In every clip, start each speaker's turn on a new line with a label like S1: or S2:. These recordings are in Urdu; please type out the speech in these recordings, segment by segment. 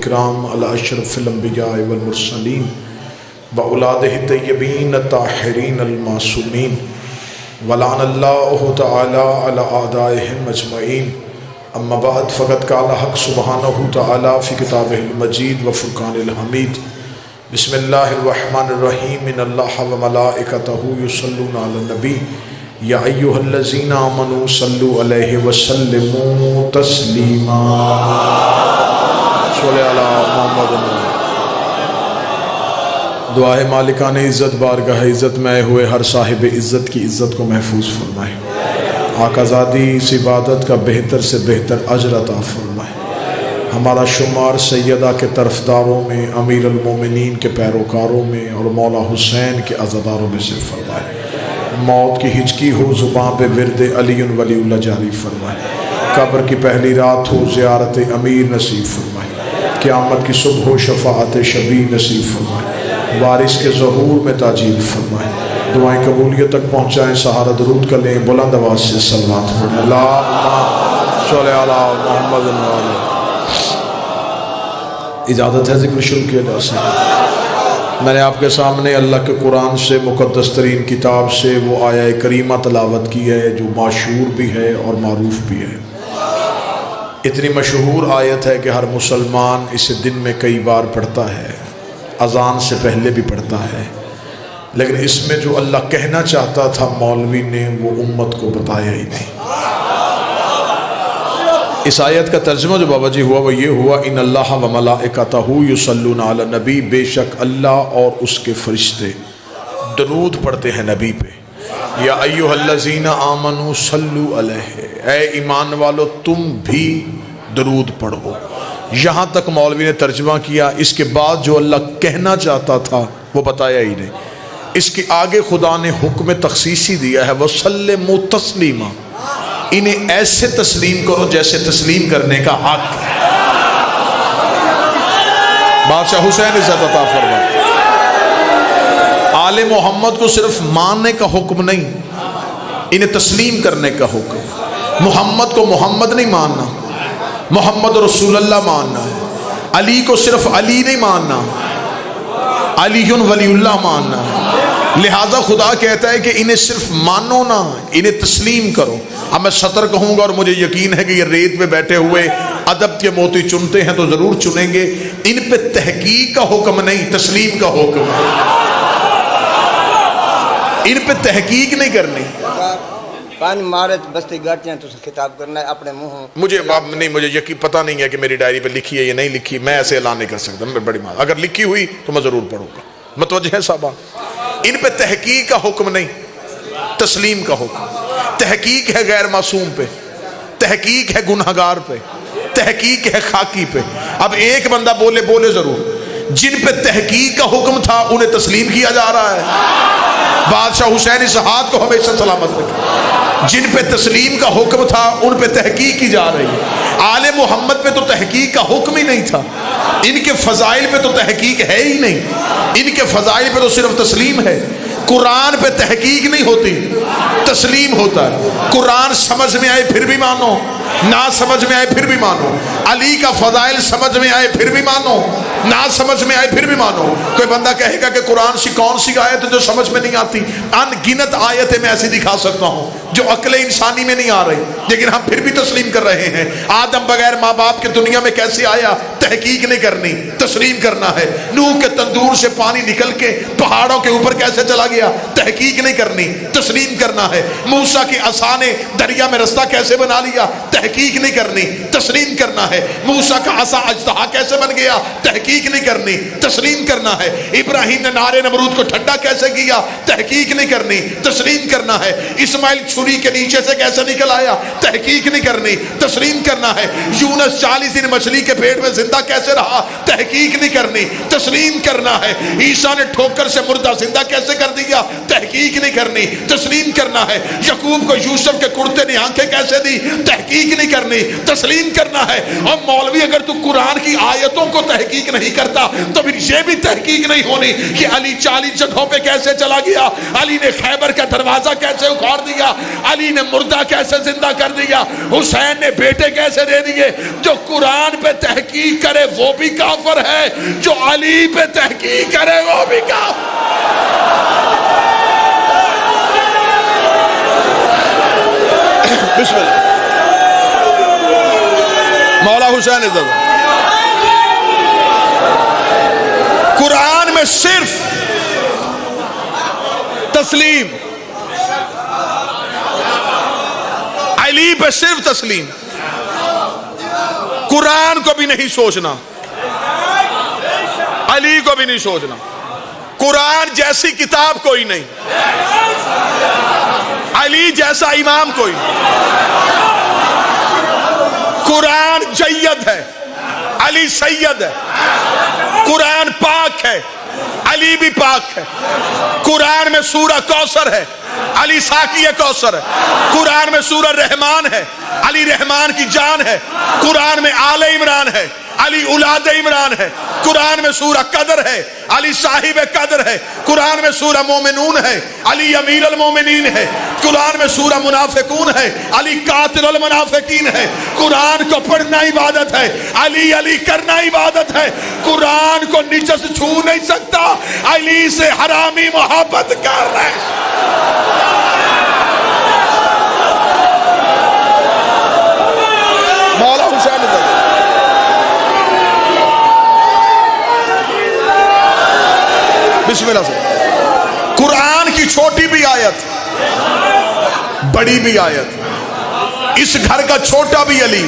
S1: کرام علی اشرف الانبیاء والمرسلین و اولادہ الطیبین الطاہرین المعصومین ولعن اللہ تعالی علی اعدائہم اجمعین اما بعد فقد قال حق سبحانہ تعالی فی کتابہ المجید و فرقان الحمید بسم اللہ الرحمن الرحیم ان اللہ و ملائکتہ یصلون علی النبی یا ایہا الذین آمنوا صلوا علیہ وسلموا تسلیما صلی اللہ محمد۔ دعا ہے مالکان عزت بارگاہ عزت میں ہوئے ہر صاحب عزت کی عزت کو محفوظ فرمائے، آقا زادی اس عبادت کا بہتر سے بہتر اجر عطا فرمائے، ہمارا شمار سیدہ کے طرفداروں میں، امیر المومنین کے پیروکاروں میں اور مولا حسین کے عزاداروں میں سے فرمائے، موت کی ہچکی ہو زباں پہ ورد علی ولی اللہ جاری فرمائے، قبر کی پہلی رات ہو زیارت امیر نصیب فرمائے، قیامت کی صبح ہو شفاعت شبیہ نصیب فرمائے، وارث کے ظہور میں تاجیل فرمائے، دعائیں قبولیت تک پہنچائیں، سہارا درود کر لیں، بلند آواز سے صلوات پڑھیں، اللہم صلی علی محمد و علی۔ اجازت ہے ذکر شروع کیا جا سکتا؟ میں نے آپ کے سامنے اللہ کے قرآن سے، مقدس ترین کتاب سے وہ آیہ کریمہ تلاوت کی ہے جو مشہور بھی ہے اور معروف بھی ہے۔ اتنی مشہور آیت ہے کہ ہر مسلمان اسے دن میں کئی بار پڑھتا ہے، اذان سے پہلے بھی پڑھتا ہے، لیکن اس میں جو اللہ کہنا چاہتا تھا مولوی نے وہ امت کو بتایا ہی نہیں۔ اس آیت کا ترجمہ جو بابا جی ہوا وہ یہ ہوا، ان اللہ و ملائکتہ یصلون علی النبی، بے شک اللہ اور اس کے فرشتے درود پڑھتے ہیں نبی پہ، یا ایھا الذین آمنوا صلوا علیہ، اے ایمان والو تم بھی درود پڑھو۔ یہاں تک مولوی نے ترجمہ کیا، اس کے بعد جو اللہ کہنا چاہتا تھا وہ بتایا ہی نہیں۔ اس کے آگے خدا نے حکم تخصیصی دیا ہے، وسلموا تسلیما، انہیں ایسے تسلیم کرو جیسے تسلیم کرنے کا حق ہے۔ بادشاہ حسین عزت عطا فرمائے، آل محمد کو صرف ماننے کا حکم نہیں، انہیں تسلیم کرنے کا حکم۔ محمد کو محمد نہیں ماننا، محمد رسول اللہ ماننا ہے۔ علی کو صرف علی نہیں ماننا، علی ولی اللہ ماننا ہے۔ لہذا خدا کہتا ہے کہ انہیں صرف مانو نہ، انہیں تسلیم کرو۔ اب میں سطر کہوں گا اور مجھے یقین ہے کہ یہ ریت پہ بیٹھے ہوئے ادب کے موتی چنتے ہیں تو ضرور چنیں گے، ان پہ تحقیق کا حکم نہیں، تسلیم کا حکم ہے۔ ان پہ تحقیق نہیں کرنی۔
S2: پانی مارت بستی گاٹیاں تو خطاب کرنا ہے اپنے منہ۔
S1: مجھے یقین پتہ نہیں ہے کہ میری ڈائری پہ لکھی ہے یا نہیں لکھی، میں ایسے اعلان نہیں کر سکتا، میں بڑی بات، اگر لکھی ہوئی تو میں ضرور پڑھوں گا، متوجہ ہے صاحبہ؟ ان پہ تحقیق کا حکم نہیں، تسلیم کا حکم۔ تحقیق ہے غیر معصوم پہ، تحقیق ہے گنہگار پہ، تحقیق ہے خاکی پہ۔ اب ایک بندہ بولے ضرور، جن پہ تحقیق کا حکم تھا انہیں تسلیم کیا جا رہا ہے۔ بادشاہ حسین اس ہاتھ کو ہمیشہ سلامت رکھے۔ جن پہ تسلیم کا حکم تھا ان پہ تحقیق کی جا رہی ہے۔ آل محمد پہ تو تحقیق کا حکم ہی نہیں تھا، ان کے فضائل پہ تو تحقیق ہے ہی نہیں، ان کے فضائل پہ تو صرف تسلیم ہے۔ قرآن پہ تحقیق نہیں ہوتی، تسلیم ہوتا ہے۔ قرآن سمجھ میں آئے پھر بھی مانو، نہ سمجھ میں آئے پھر بھی مانو۔ علی کا فضائل سمجھ میں آئے پھر بھی مانو، نہ سمجھ میں آئے پھر بھی مانو۔ کوئی بندہ کہے گا کہ قرآن سی کون سی آیت جو سمجھ میں نہیں آتی؟ ان گنت آیتیں میں ایسی دکھا سکتا ہوں جو عقل انسانی میں نہیں آ رہی، لیکن ہم پھر بھی تسلیم کر رہے ہیں۔ آدم بغیر ماں باپ کے دنیا میں کیسے آیا؟ تحقیق نہیں کرنی، تسلیم کرنا ہے۔ نوح کے تندور سے پانی نکل کے پہاڑوں کے اوپر کیسے چلا گیا؟ تحقیق نہیں کرنی، تسلیم کرنا ہے۔ موسیٰ کی عصا نے دریا میں رستہ کیسے بنا لیا؟ تحقیق نہیں کرنی، تسلیم کرنا ہے۔ موسیٰ کا عصا اژدہا کیسے بن گیا؟ تحقیق نہیں کرنی، تسلیم کرنا ہے۔ ابراہیم نے نارے نمرود کو ٹھنڈا کیسے کیا؟ تحقیق نہیں کرنی، تسلیم کرنا ہے۔ اسماعیل چھری کے نیچے سے کیسے نکل آیا؟ تحقیق نہیں کرنی، تسلیم کرنا ہے۔ یونس 40 دن مچھلی کے پیٹ میں زندہ کیسے رہا؟ تحقیق نہیں کرنی، تسلیم کرنا ہے۔ عیسیٰ نے ٹھوکر سے مردہ زندہ کیسے کر دیا؟ تحقیق نہیں کرنی، تسلیم کرنا ہے۔ یعقوب کو یوسف کے کرتے نے آنکھیں کیسے دی؟ تحقیق نہیں کرنی، تسلیم کرنا ہے۔ اور مولوی اگر تو قرآن کی آیتوں کو تحقیق نہیں کرتا تو پھر یہ بھی تحقیق نہیں ہونی کہ علی 40 جگہوں پہ کیسے چلا گیا، علی نے خیبر کا دروازہ کیسے اکھاڑ دیا، علی نے مردہ کیسے زندہ کر دیا، حسین نے بیٹے کیسے دے دیے۔ جو قرآن پہ تحقیق تحقیق کرے وہ بھی کافر ہے، جو علی پہ تحقیق کرے وہ بھی کافر۔ بسم اللہ۔ مولا حسین عزت، قرآن میں صرف تسلیم، علی پہ صرف تسلیم، قرآن کو بھی نہیں سوچنا، علی کو بھی نہیں سوچنا، قرآن جیسی کتاب کوئی نہیں، علی جیسا امام کوئی نہیں، قرآن جید ہے، علی سید ہے، قرآن پاک ہے، علی بھی پاک ہے، قرآن میں سورہ کوثر ہے، علی ساقی کوثر ہے، قرآن میں سورہ رحمان ہے، علی رحمان کی جان ہے، قرآن میں آل عمران ہے، علی اولاد عمران ہے، قرآن میں سورہ قدر ہے، علی صاحب قدر ہے، قرآن میں سورہ مومنون ہے، علی امیر المومنین ہے، قرآن میں سورہ منافقون ہے، علی قاتل المنافقین ہے، قرآن کو پڑھنا عبادت ہے، علی علی کرنا عبادت ہے، قرآن کو نجس چھو نہیں سکتا، علی سے حرامی محبت کر رہے ہیں۔ مولا حسین عزت، بسم اللہ سے، قرآن کی چھوٹی بھی آیت بڑی بھی آیت، اس گھر کا چھوٹا بھی علی،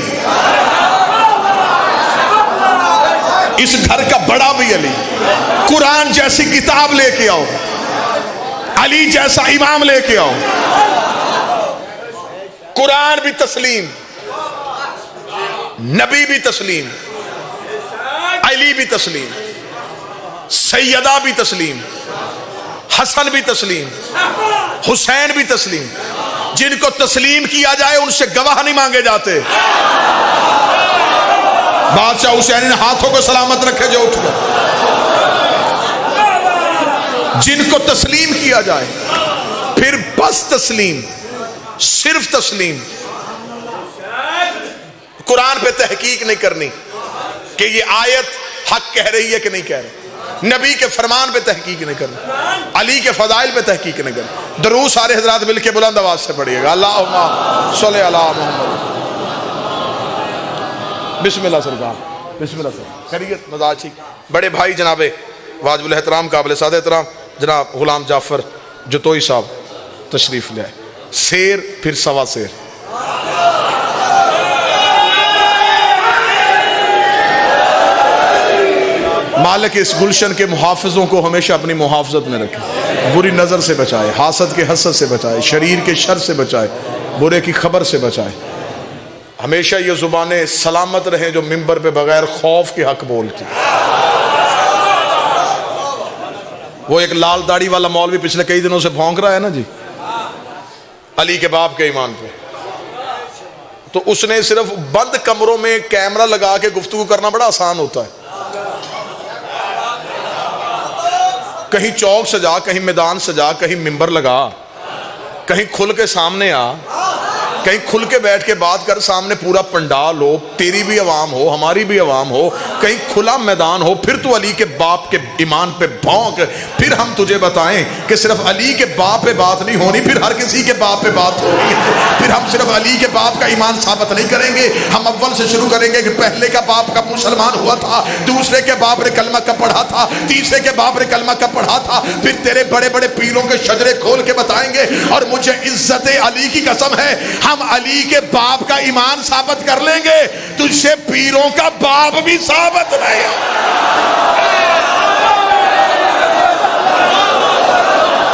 S1: اس گھر کا بڑا بھی علی، قرآن جیسی کتاب لے کے آؤ، علی جیسا امام لے کے آؤ، قرآن بھی تسلیم، نبی بھی تسلیم، علی بھی تسلیم، سیدہ بھی تسلیم، حسن بھی تسلیم، حسین بھی تسلیم، جن کو تسلیم کیا جائے ان سے گواہ نہیں مانگے جاتے۔ بادشاہ حسین نے ہاتھوں کو سلامت رکھے جو اٹھ گئے، جن کو تسلیم کیا جائے، پھر بس تسلیم، صرف تسلیم، قرآن پہ تحقیق نہیں کرنی کہ یہ آیت حق کہہ رہی ہے کہ نہیں کہہ رہی، نبی کے فرمان پہ تحقیق نہیں کرنی، علی کے فضائل پہ تحقیق نہیں کرنی۔ درود سارے حضرات مل کے بلند آواز سے پڑھیے گا، اللہم صلی علی محمد۔ بسم اللہ سرکار، بسم اللہ سرکار، خیریت مزاج ٹھیک؟ بڑے بھائی جناب واجب الاحترام قابل سعادت احترام جناب غلام جعفر جتوئی صاحب تشریف لے آئے، سیر پھر سوا سیر۔ مالک اس گلشن کے محافظوں کو ہمیشہ اپنی محافظت میں رکھے، بری نظر سے بچائے، حاسد کے حسد سے بچائے، شریر کے شر سے بچائے، برے کی خبر سے بچائے، ہمیشہ یہ زبانیں سلامت رہیں جو منبر پہ بغیر خوف کے حق بولتی۔ وہ ایک لال داڑھی والا مولوی پچھلے کئی دنوں سے بھونک رہا ہے نا جی، علی کے باپ کے ایمان پہ، تو اس نے صرف بند کمروں میں کیمرہ لگا کے گفتگو کرنا بڑا آسان ہوتا ہے، کہیں چوک سجا، کہیں میدان سجا، کہیں منبر لگا، کہیں کھل کے سامنے آ، کہیں کھل کے بیٹھ کے بات کر، سامنے پورا پنڈال ہو، تیری بھی عوام ہو، ہماری بھی عوام ہو، کہیں کھلا میدان ہو، پھر تو علی کے باپ کے ایمان پہ بھونک، پھر ہم تجھے بتائیں کہ صرف علی کے باپ پہ بات نہیں ہونی، پھر ہر کسی کے باپ پہ بات ہونی ہے، پھر ہم صرف علی کے باپ کا ایمان ثابت نہیں کریں گے، ہم اول سے شروع کریں گے کہ پہلے کا باپ کب مسلمان ہوا تھا، دوسرے کے باپ نے کلمہ کب پڑھا تھا، تیسرے کے باپ نے کلمہ کب پڑھا تھا، پھر تیرے بڑے بڑے پیروں کے شجرے کھول کے بتائیں گے، اور مجھے عزت علی کی قسم ہے ہم علی کے باپ کا ایمان ثابت کر لیں گے، تجھ سے پیروں کا باپ بھی ثابت نہیں ہے۔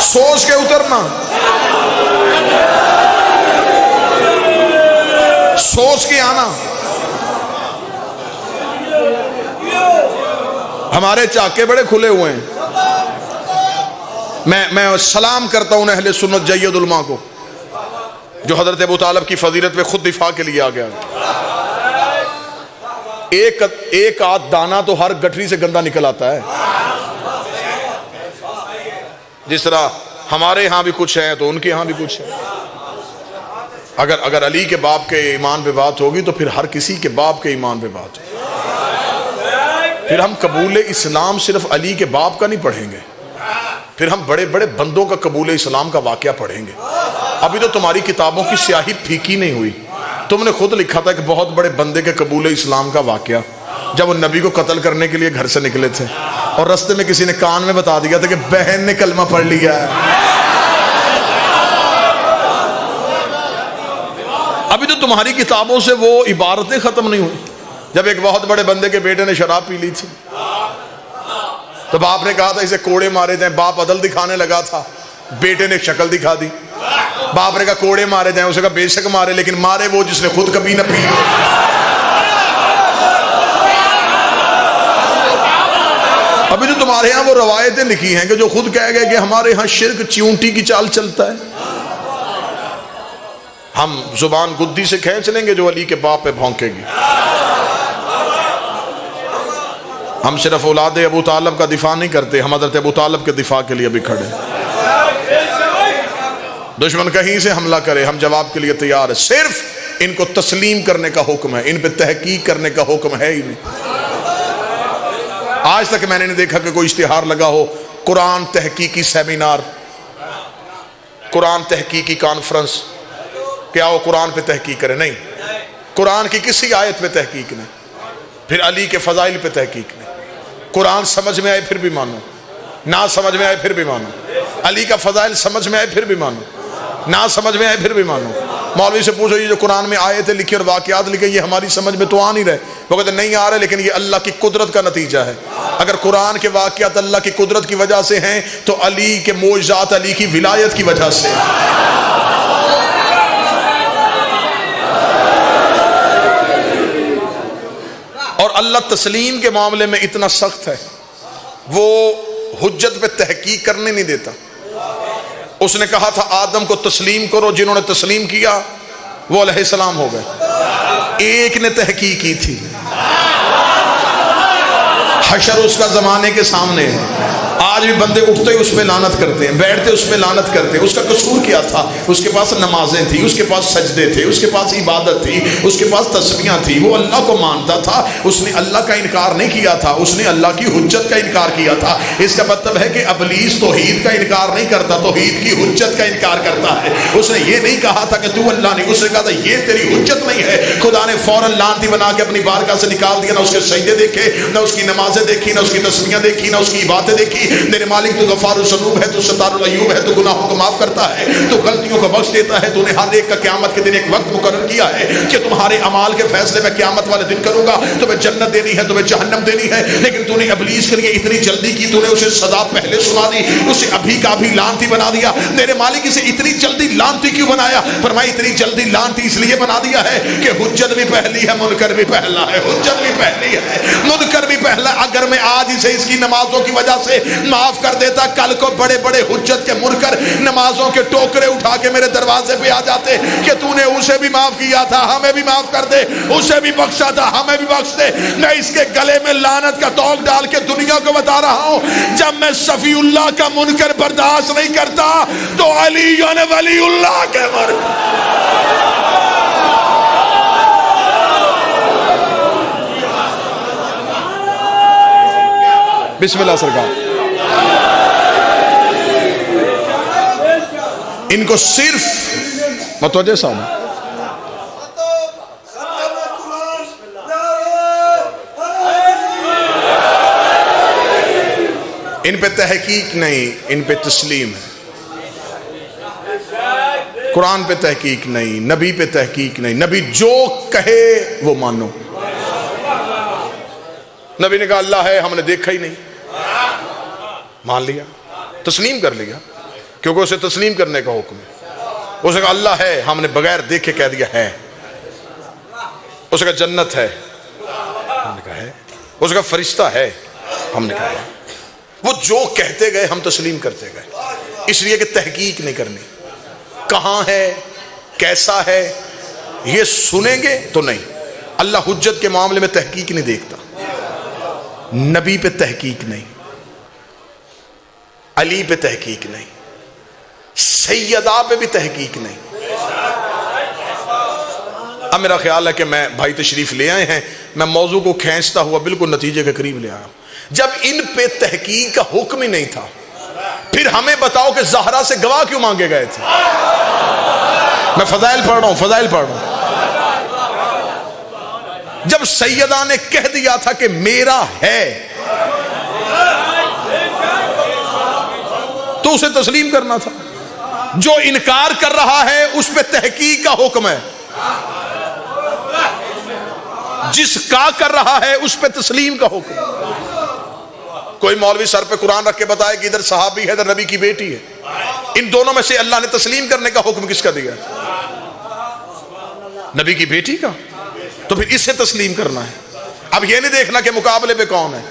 S1: سوچ کے اترنا، سوچ کے آنا۔ ہمارے چاکے بڑے کھلے ہوئے ہیں، میں سلام کرتا ہوں اہل سنت جید علماء کو جو حضرت ابو طالب کی فضیلت پہ خود دفاع کے لیے آ گیا۔ ایک آدھ دانا تو ہر گٹھری سے گندا نکل آتا ہے، جس طرح ہمارے ہاں بھی کچھ ہے تو ان کے ہاں بھی کچھ ہے۔ اگر علی کے باپ کے ایمان پہ بات ہوگی تو پھر ہر کسی کے باپ کے ایمان پہ بات ہوگی۔ پھر ہم قبول اسلام صرف علی کے باپ کا نہیں پڑھیں گے، پھر ہم بڑے بڑے بندوں کا قبول اسلام کا واقعہ پڑھیں گے۔ ابھی تو تمہاری کتابوں کی سیاہی پھیکی نہیں ہوئی، تم نے خود لکھا تھا کہ بہت بڑے بندے کے قبول اسلام کا واقعہ، جب وہ نبی کو قتل کرنے کے لیے گھر سے نکلے تھے اور رستے میں کسی نے کان میں بتا دیا تھا کہ بہن نے کلمہ پڑھ لیا ہے۔ ابھی تو تمہاری کتابوں سے وہ عبارتیں ختم نہیں ہوئی۔ جب ایک بہت بڑے بندے کے بیٹے نے شراب پی لی تھی تو باپ نے کہا تھا اسے کوڑے مارے جائیں، باپ عدل دکھانے لگا تھا، بیٹے نے شکل دکھا دی، باپ نے کہا کوڑے مارے جائیں، اسے کہا بے شک مارے، لیکن مارے وہ جس نے خود کبھی نہ پی۔ ابھی تو تمہارے ہاں وہ روایتیں لکھی ہیں کہ جو خود کہہ گئے کہ ہمارے ہاں شرک چیونٹی کی چال چلتا ہے۔ ہم زبان گدی سے کھینچ لیں گے جو علی کے باپ پہ بھونکے گی۔ ہم صرف اولاد ابو طالب کا دفاع نہیں کرتے، ہم حضرت ابو طالب کے دفاع کے لیے بھی کھڑے۔ دشمن کہیں سے حملہ کرے ہم جواب کے لیے تیار ہیں، صرف ان کو تسلیم کرنے کا حکم ہے، ان پہ تحقیق کرنے کا حکم ہے ہی نہیں۔ آج تک میں نے نہیں دیکھا کہ کوئی اشتہار لگا ہو قرآن تحقیقی سیمینار، قرآن تحقیقی کانفرنس، کیا وہ قرآن پہ تحقیق کرے؟ نہیں، قرآن کی کسی آیت پہ تحقیق نہیں، پھر علی کے فضائل پہ تحقیق نہیں۔ قرآن سمجھ میں آئے پھر بھی مانو، نہ سمجھ میں آئے پھر بھی مانو، علی کا فضائل سمجھ میں آئے پھر بھی مانو، نہ سمجھ میں آئے پھر بھی مانو۔ مولوی سے پوچھو یہ جو قرآن میں آیتیں لکھی اور واقعات لکھے یہ ہماری سمجھ میں تو آ نہیں رہے، وہ کہتے نہیں آ رہے، لیکن یہ اللہ کی قدرت کا نتیجہ ہے۔ اگر قرآن کے واقعات اللہ کی قدرت کی وجہ سے ہیں تو علی کے معجزات علی کی ولایت کی وجہ سے۔ اور اللہ تسلیم کے معاملے میں اتنا سخت ہے، وہ حجت پہ تحقیق کرنے نہیں دیتا۔ اس نے کہا تھا آدم کو تسلیم کرو، جنہوں نے تسلیم کیا وہ علیہ السلام ہو گئے۔ ایک نے تحقیق کی تھی، حشر اس کا زمانے کے سامنے ہے، آج بھی بندے اٹھتے اس پہ لعنت کرتے ہیں، بیٹھتے اس پہ لعنت کرتے ہیں۔ اس کا قصور کیا تھا؟ اس کے پاس نمازیں تھیں، اس کے پاس سجدے تھے، اس کے پاس عبادت تھی، اس کے پاس تسبیحاں تھی، وہ اللہ کو مانتا تھا، اس نے اللہ کا انکار نہیں کیا تھا، اس نے اللہ کی حجت کا انکار کیا تھا۔ اس کا مطلب ہے کہ ابلیس توحید کا انکار نہیں کرتا، توحید کی حجت کا انکار کرتا ہے۔ اس نے یہ نہیں کہا تھا کہ تو اللہ نہیں، اس نے کہا تھا یہ تیری حجت نہیں ہے۔ خدا نے فوراً لعنتی بنا کے اپنی بارگاہ سے نکال دیا، نہ اس کے سجدے دیکھے، نہ اس کی نمازیں دیکھی، نہ اس کی تسبیحاں دیکھی، نہ اس کی عبادتیں دیکھی۔ میرے مالک تو غفار الذنوب ہے، تو ستار العیوب ہے، تو گناہوں کو معاف کرتا ہے، تو غلطیوں کو بخش دیتا ہے۔ تو نے ہر ایک کا قیامت کے دن ایک وقت مقرر کیا ہے کہ تمہارے اعمال کے فیصلے میں قیامت والے دن کروں گا، تمہیں جنت دینی ہے، تمہیں جہنم دینی ہے۔ لیکن تو نے ابلیس کے لیے اتنی جلدی کی، تو نے اسے سزا پہلے سنا دی، اسے ابھی کا بھی لعنتی بنا دیا۔ میرے مالک اسے اتنی جلدی لعنتی کیوں بنایا؟ فرمایا اتنی جلدی لعنتی اس لیے بنا دیا ہے کہ حجت بھی پہلی ہے، منکر بھی پہلا ہے، حجت بھی پہلی ہے، منکر بھی پہلا۔ اگر میں آج اسے اس کی نمازوں کی وجہ سے معاف کر دیتا، کل کو بڑے بڑے حجت کے منکر نمازوں کے ٹوکرے اٹھا کے میرے دروازے پہ آ جاتے کہ تو نے اسے بھی معاف کیا تھا، ہمیں بھی معاف کر دے، اسے بھی بخشا تھا، ہمیں بھی بخش دے۔ میں اس کے گلے میں لعنت کا توق ڈال کے دنیا کو بتا رہا ہوں، جب میں صفی اللہ کا منکر برداشت نہیں کرتا تو علی ولی اللہ کے منکر۔ بسم اللہ سرکار۔ ان کو صرف متوجہ سامنے ان پہ تحقیق نہیں، ان پہ تسلیم ہے۔ قرآن پہ تحقیق نہیں، نبی پہ تحقیق نہیں، نبی جو کہے وہ مانو۔ نبی نے کہا اللہ ہے، ہم نے دیکھا ہی نہیں، مان لیا، تسلیم کر لیا، کیونکہ اسے تسلیم کرنے کا حکم ہے۔ اس نے کہا اللہ ہے، ہم نے بغیر دیکھے کہہ دیا ہے۔ اس نے کہا جنت ہے، ہم نے کہا ہے۔ اس نے کہا فرشتہ ہے، ہم نے کہا ہے۔ وہ جو کہتے گئے ہم تسلیم کرتے گئے، اس لیے کہ تحقیق نہیں کرنی، کہاں ہے، کیسا ہے، یہ سنیں گے تو نہیں۔ اللہ حجت کے معاملے میں تحقیق نہیں دیکھتا، نبی پہ تحقیق نہیں، علی پہ تحقیق نہیں، سیدہ پہ بھی تحقیق نہیں۔ اب میرا خیال ہے کہ میں بھائی تشریف لے آئے ہیں، میں موضوع کو کھینچتا ہوا بالکل نتیجے کے قریب لے آیا. جب ان پہ تحقیق کا حکم ہی نہیں تھا پھر ہمیں بتاؤ کہ زہرا سے گواہ کیوں مانگے گئے تھے؟ میں فضائل پڑھ رہا ہوں، فضائل پڑھ رہا ہوں. جب سیدہ نے کہہ دیا تھا کہ میرا ہے تو اسے تسلیم کرنا تھا. جو انکار کر رہا ہے اس پہ تحقیق کا حکم ہے، جس کا کر رہا ہے اس پہ تسلیم کا حکم. کوئی مولوی سر پہ قرآن رکھ کے بتائے کہ ادھر صحابی ہے ادھر نبی کی بیٹی ہے، ان دونوں میں سے اللہ نے تسلیم کرنے کا حکم کس کا دیا؟ نبی کی بیٹی کا. تو پھر اسے تسلیم کرنا ہے. اب یہ نہیں دیکھنا کہ مقابلے پہ کون ہے.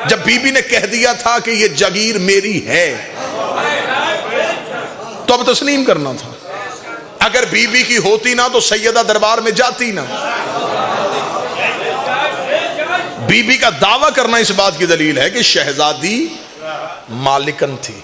S1: جب بی بی نے کہہ دیا تھا کہ یہ جگیر میری ہے تو اب تسلیم کرنا تھا. اگر بی بی کی ہوتی نا تو سیدہ دربار میں جاتی نا. بی بی کا دعویٰ کرنا اس بات کی دلیل ہے کہ شہزادی مالکن تھی.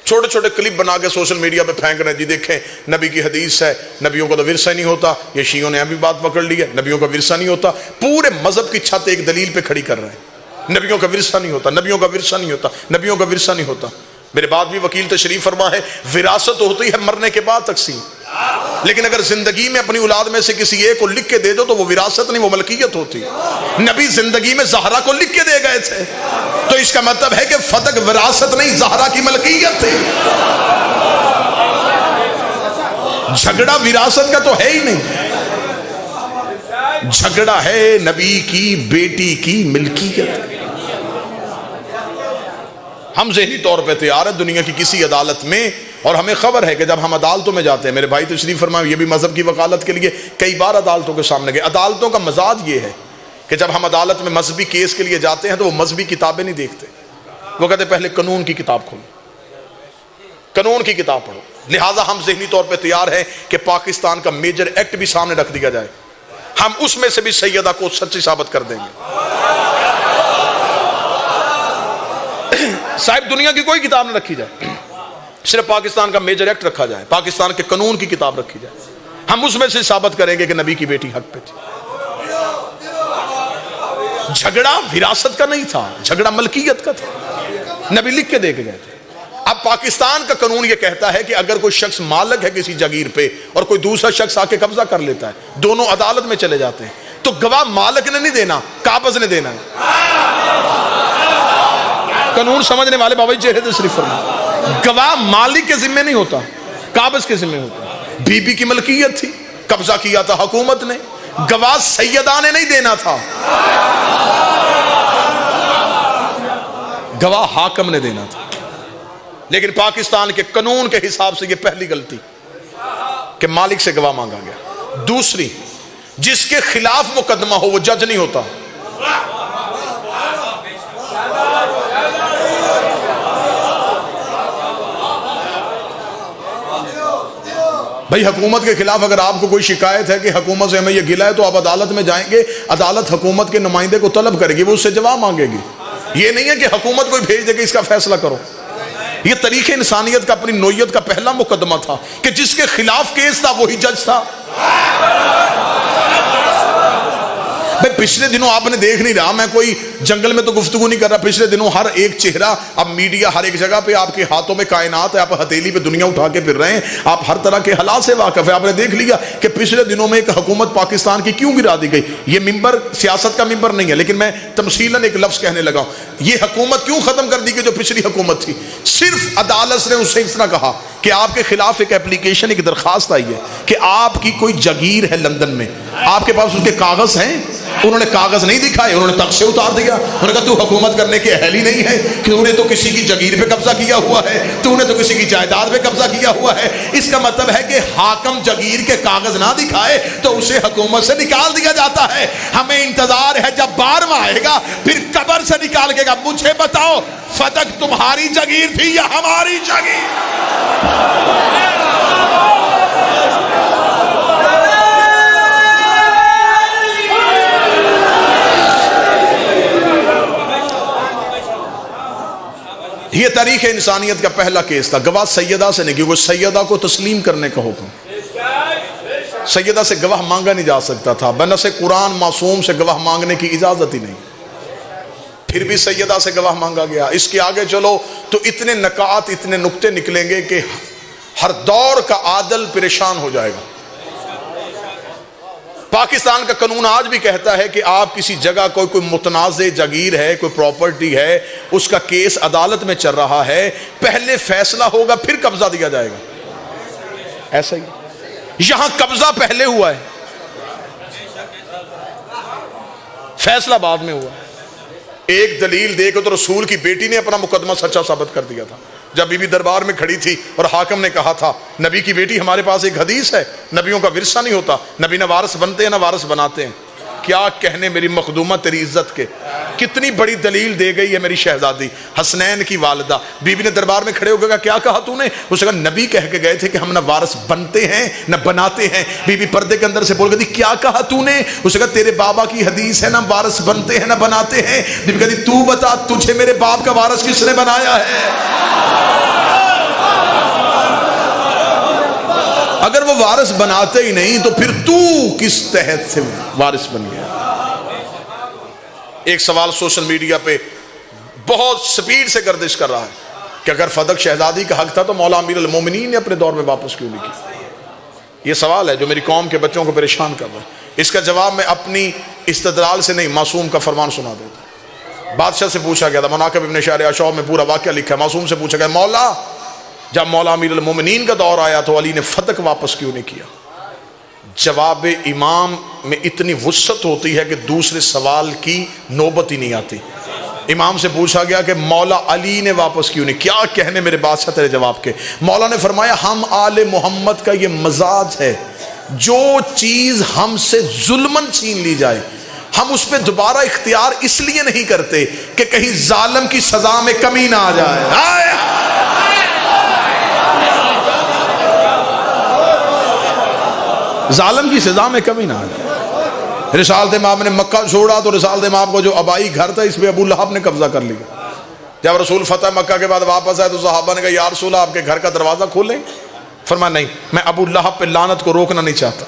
S1: چھوٹے چھوٹے کلپ بنا کے سوشل میڈیا پہ پھینک رہے جی دیکھیں نبی کی حدیث ہے، نبیوں کا تو ورثہ نہیں ہوتا. یہ شیعوں نے ابھی بات پکڑ لی ہے، نبیوں کا ورثہ نہیں ہوتا. پورے مذہب کی چھت ایک دلیل پہ کھڑی کر رہے ہیں، نبیوں کا ورثہ نہیں ہوتا، نبیوں کا ورثہ نہیں ہوتا، نبیوں کا ورثہ نہیں ہوتا. میرے بعد بھی وکیل تشریف فرما ہے، وراثت ہوتی ہے مرنے کے بعد تقسیم، لیکن اگر زندگی میں اپنی اولاد میں سے کسی ایک کو لکھ کے دے دو تو وہ وراثت نہیں، وہ ملکیت ہوتی. نبی زندگی میں زہرا کو لکھ کے دے گئے تھے تو اس کا مطلب ہے کہ فتح وراثت نہیں، زہرا کی ملکیت تھی. جھگڑا وراثت کا تو ہے ہی نہیں، جھگڑا ہے نبی کی بیٹی کی ملکیت. ہم ذہنی طور پہ تیار ہیں دنیا کی کسی عدالت میں، اور ہمیں خبر ہے کہ جب ہم عدالتوں میں جاتے ہیں، میرے بھائی تشریف فرمائے یہ بھی مذہب کی وکالت کے لیے کئی بار عدالتوں کے سامنے گئے. عدالتوں کا مزاج یہ ہے کہ جب ہم عدالت میں مذہبی کیس کے لیے جاتے ہیں تو وہ مذہبی کتابیں نہیں دیکھتے، وہ کہتے پہلے قانون کی کتاب کھولو، قانون کی کتاب پڑھو. لہٰذا ہم ذہنی طور پہ تیار ہیں کہ پاکستان کا میجر ایکٹ بھی سامنے رکھ دیا جائے، ہم اس میں سے بھی سیدہ کو سچی ثابت کر دیں گے. صاحب دنیا کی کوئی کتاب نہ رکھی جائے، صرف پاکستان کا میجر ایکٹ رکھا جائے، پاکستان کے قانون کی کتاب رکھی جائے، ہم اس میں سے ثابت کریں گے کہ نبی کی بیٹی حق پہ تھی. جھگڑا وراثت کا نہیں تھا، جھگڑا ملکیت کا تھا، نبی لکھ کے دے کے گئے تھے. اب پاکستان کا قانون یہ کہتا ہے کہ اگر کوئی شخص مالک ہے کسی جگیر پہ اور کوئی دوسرا شخص آ کے قبضہ کر لیتا ہے، دونوں عدالت میں چلے جاتے ہیں تو گواہ مالک نے نہیں دینا، قابض نے دینا ہے. قانون سمجھنے والے بابا جی چہرے تشریف فرمائے. گواہ مالک کے ذمہ نہیں ہوتا، قابض کے ذمہ ہوتا. بی بی کی ملکیت تھی، قبضہ کیا تھا حکومت نے، گواہ سیدہ نے نہیں دینا تھا، گواہ حاکم نے دینا تھا. لیکن پاکستان کے قانون کے حساب سے یہ پہلی غلطی کہ مالک سے گواہ مانگا گیا. دوسری، جس کے خلاف مقدمہ ہو وہ جج نہیں ہوتا. بھائی حکومت کے خلاف اگر آپ کو کوئی شکایت ہے کہ حکومت سے ہمیں یہ گلہ ہے تو آپ عدالت میں جائیں گے، عدالت حکومت کے نمائندے کو طلب کرے گی، وہ اس سے جواب مانگے گی. یہ نہیں ہے کہ حکومت کوئی بھیج دے کہ اس کا فیصلہ کرو. یہ تاریخ انسانیت کا اپنی نوعیت کا پہلا مقدمہ تھا کہ جس کے خلاف کیس تھا وہی جج تھا. بھائی پچھلے دنوں آپ نے دیکھ نہیں رہا، میں کوئی جنگل میں تو گفتگو نہیں کر رہا، پچھلے دنوں ہر ایک چہرہ، اب میڈیا ہر ایک جگہ پہ آپ کے ہاتھوں میں کائنات ہے، آپ ہتھیلی پہ دنیا اٹھا کے پھر رہے ہیں، آپ ہر طرح کے حالات سے واقف ہے. آپ نے دیکھ لیا کہ پچھلے دنوں میں ایک حکومت پاکستان کی کیوں گرا دی گئی. یہ ممبر سیاست کا ممبر نہیں ہے، لیکن میں تمثیلاً ایک لفظ کہنے لگا ہوں. یہ حکومت کیوں ختم کر دی گئی جو پچھلی حکومت تھی؟ صرف عدالت نے اسے اتنا کہا کہ آپ کے خلاف ایک اپلیکیشن، ایک درخواست آئی ہے کہ آپ کی کوئی جگیر ہے لندن میں، آپ کے پاس اس کے کاغذ ہیں. انہوں نے کاغذ نہیں دکھائے، انہوں نے تخت سے اتار دیا. انہوں نے کہا تو حکومت کرنے کے اہل ہی نہیں ہے، کہ تو نے تو کسی کی جگیر پہ قبضہ کیا ہوا ہے، تو نے تو کسی کی جائیداد پہ قبضہ کیا ہوا ہے. اس کا مطلب ہے کہ حاکم جگیر کے کاغذ نہ دکھائے تو اسے حکومت سے نکال دیا جاتا ہے. ہمیں انتظار ہے جب 12واں آئے گا پھر قبر سے نکال کے گا. مجھے بتاؤ فتح تمہاری جگیر تھی یا ہماری جگیر؟ یہ تاریخ انسانیت کا پہلا کیس تھا. گواہ سیدہ سے نہیں، کیونکہ سیدہ کو تسلیم کرنے کا حکم. سیدہ سے گواہ مانگا نہیں جا سکتا تھا، بنص قرآن معصوم سے گواہ مانگنے کی اجازت ہی نہیں، پھر بھی سیدہ سے گواہ مانگا گیا۔ اس کے آگے چلو تو اتنے نکات، اتنے نکتے نکلیں گے کہ ہر دور کا عادل پریشان ہو جائے گا۔ پاکستان کا قانون آج بھی کہتا ہے کہ آپ کسی جگہ کوئی متنازع جگیر ہے، کوئی پراپرٹی ہے، اس کا کیس عدالت میں چل رہا ہے، پہلے فیصلہ ہوگا پھر قبضہ دیا جائے گا۔ ایسا ہی یہاں قبضہ پہلے ہوا ہے، فیصلہ بعد میں ہوا۔ ایک دلیل دے کے تو رسول کی بیٹی نے اپنا مقدمہ سچا ثابت کر دیا تھا، جب بی بی دربار میں کھڑی تھی اور حاکم نے کہا تھا نبی کی بیٹی، ہمارے پاس ایک حدیث ہے نبیوں کا ورثہ نہیں ہوتا، نبی نہ وارث بنتے ہیں نہ وارث بناتے ہیں۔ کیا کہنے میری مخدومہ تیری عزت کے، کتنی بڑی دلیل دے گئی ہے میری شہزادی حسنین کی والدہ۔ بی بی نے دربار میں کھڑے ہو گیا، کیا کہا تو نے؟ اس نے کہا نبی کہہ کے گئے تھے کہ ہم نہ وارث بنتے ہیں نہ بناتے ہیں۔ بی بی پردے کے اندر سے بول گئی کیا کہا تو نے؟ اس نے کہا تیرے بابا کی حدیث ہے نہ وارث بنتے ہیں نہ بناتے ہیں۔ بی بی کہتی تو بتا تجھے میرے باپ کا وارث کس نے بنایا ہے؟ اگر وہ وارث بناتے ہی نہیں تو پھر تو کس تحت سے وارث بن گیا؟ ایک سوال سوشل میڈیا پہ بہت سپیڈ سے گردش کر رہا ہے کہ اگر فدق شہزادی کا حق تھا تو مولا امیر المومنین نے اپنے دور میں واپس کیوں نہیں کی؟ یہ سوال ہے جو میری قوم کے بچوں کو پریشان کر رہا ہے۔ اس کا جواب میں اپنی استدلال سے نہیں، معصوم کا فرمان سنا دیتا۔ بادشاہ سے پوچھا گیا تھا، مناقب ابن شہر عشاء میں پورا واقعہ لکھا ہے، معصوم سے پوچھا گیا مولا جب مولا امیر المومنین کا دور آیا تو علی نے فتق واپس کیوں نہیں کیا؟ جواب امام میں اتنی وسعت ہوتی ہے کہ دوسرے سوال کی نوبت ہی نہیں آتی۔ امام سے پوچھا گیا کہ مولا علی نے واپس کیوں نہیں؟ کیا کہنے میرے بادشاہ تیرے جواب کے؟ مولا نے فرمایا ہم آل محمد کا یہ مزاج ہے، جو چیز ہم سے ظلمن چھین لی جائے ہم اس پہ دوبارہ اختیار اس لیے نہیں کرتے کہ کہیں ظالم کی سزا میں کمی نہ آ جائے۔ ظالم کی سزا میں کمی نہ آ جائے۔ رسالت امام نے مکہ چھوڑا تو رسالت امام کو جو آبائی گھر تھا اس پہ ابو لہب نے قبضہ کر لیا۔ جب رسول فتح مکہ کے بعد واپس آئے تو صحابہ نے کہا یا رسول اللہ آپ کے گھر کا دروازہ کھولیں؟ فرمایا نہیں، میں ابو لہب پہ لعنت کو روکنا نہیں چاہتا۔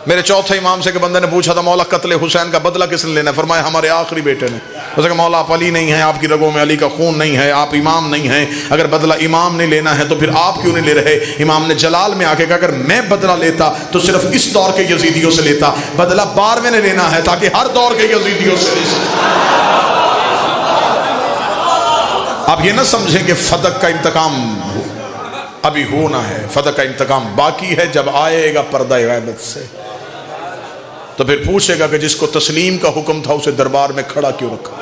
S1: میرے چوتھے امام سے کہ بندے نے پوچھا تھا مولا قتل حسین کا بدلہ کس نے لینا ہے؟ فرمایا ہمارے آخری بیٹے نے۔ اس نے کہا مولا آپ علی نہیں ہیں، آپ کی رگوں میں علی کا خون نہیں ہے، آپ امام نہیں ہیں، اگر بدلہ امام نے لینا ہے تو پھر آپ کیوں نہیں لے رہے؟ امام نے جلال میں آ کے کہا اگر میں بدلہ لیتا تو صرف اس دور کے یزیدیوں سے لیتا، بدلہ 12ویں نے لینا ہے تاکہ ہر دور کے یزیدیوں سے لے سکے۔ آپ یہ نہ سمجھیں کہ فتق کا انتقام ابھی ہونا ہے، فتق کا انتقام باقی ہے، جب آئے گا پردہ غیبت سے تو پھر پوچھے گا کہ جس کو تسلیم کا حکم تھا اسے دربار میں کھڑا کیوں رکھا؟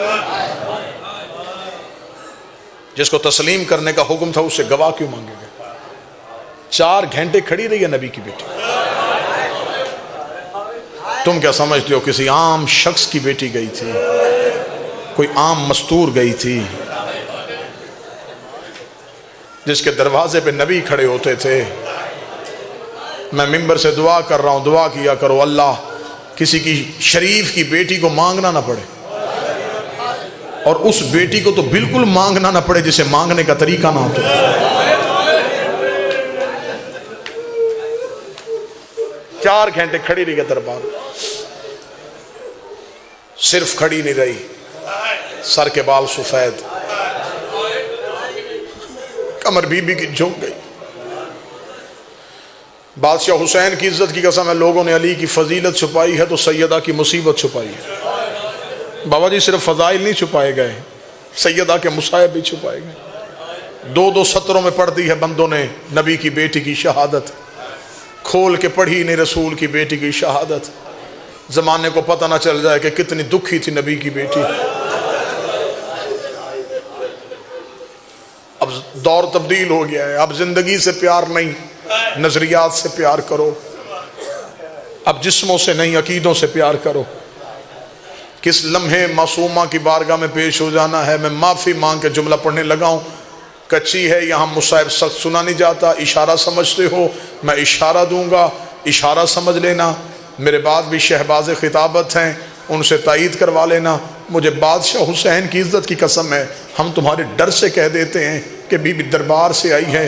S1: جس کو تسلیم کرنے کا حکم تھا اسے گواہ کیوں مانگے گا؟ 4 گھنٹے کھڑی رہی ہے نبی کی بیٹی۔ تم کیا سمجھتے ہو کسی عام شخص کی بیٹی گئی تھی، کوئی عام مستور گئی تھی جس کے دروازے پہ نبی کھڑے ہوتے تھے؟ میں منبر سے دعا کر رہا ہوں، دعا کیا کرو اللہ کسی کی شریف کی بیٹی کو مانگنا نہ پڑے، اور اس بیٹی کو تو بالکل مانگنا نہ پڑے جسے مانگنے کا طریقہ نہ ہوتا۔ 4 گھنٹے کھڑی رہی ہے دربار، صرف کھڑی نہیں رہی، سر کے بال سفید، کمر بی بی کی جھک گئی۔ بادشاہ حسین کی عزت کی قسم ہے لوگوں نے علی کی فضیلت چھپائی ہے تو سیدہ کی مصیبت چھپائی ہے۔ بابا جی صرف فضائل نہیں چھپائے گئے، سیدہ کے مصائب بھی چھپائے گئے۔ 2 سطروں میں پڑھ دی ہے بندوں نے نبی کی بیٹی کی شہادت، کھول کے پڑھی نہیں رسول کی بیٹی کی شہادت، زمانے کو پتہ نہ چل جائے کہ کتنی دکھی تھی نبی کی بیٹی۔ اب دور تبدیل ہو گیا ہے، اب زندگی سے پیار نہیں، نظریات سے پیار کرو، اب جسموں سے نہیں عقیدوں سے پیار کرو۔ کس لمحے معصومہ کی بارگاہ میں پیش ہو جانا ہے، میں معافی مانگ کے جملہ پڑھنے لگا ہوں، کچی ہے یہاں مصائب سخت سنا نہیں جاتا، اشارہ سمجھتے ہو میں اشارہ دوں گا، اشارہ سمجھ لینا، میرے بعد بھی شہباز خطابت ہیں ان سے تائید کروا لینا۔ مجھے بادشاہ حسین کی عزت کی قسم ہے ہم تمہارے ڈر سے کہہ دیتے ہیں کہ بی بی دربار سے آئی ہے،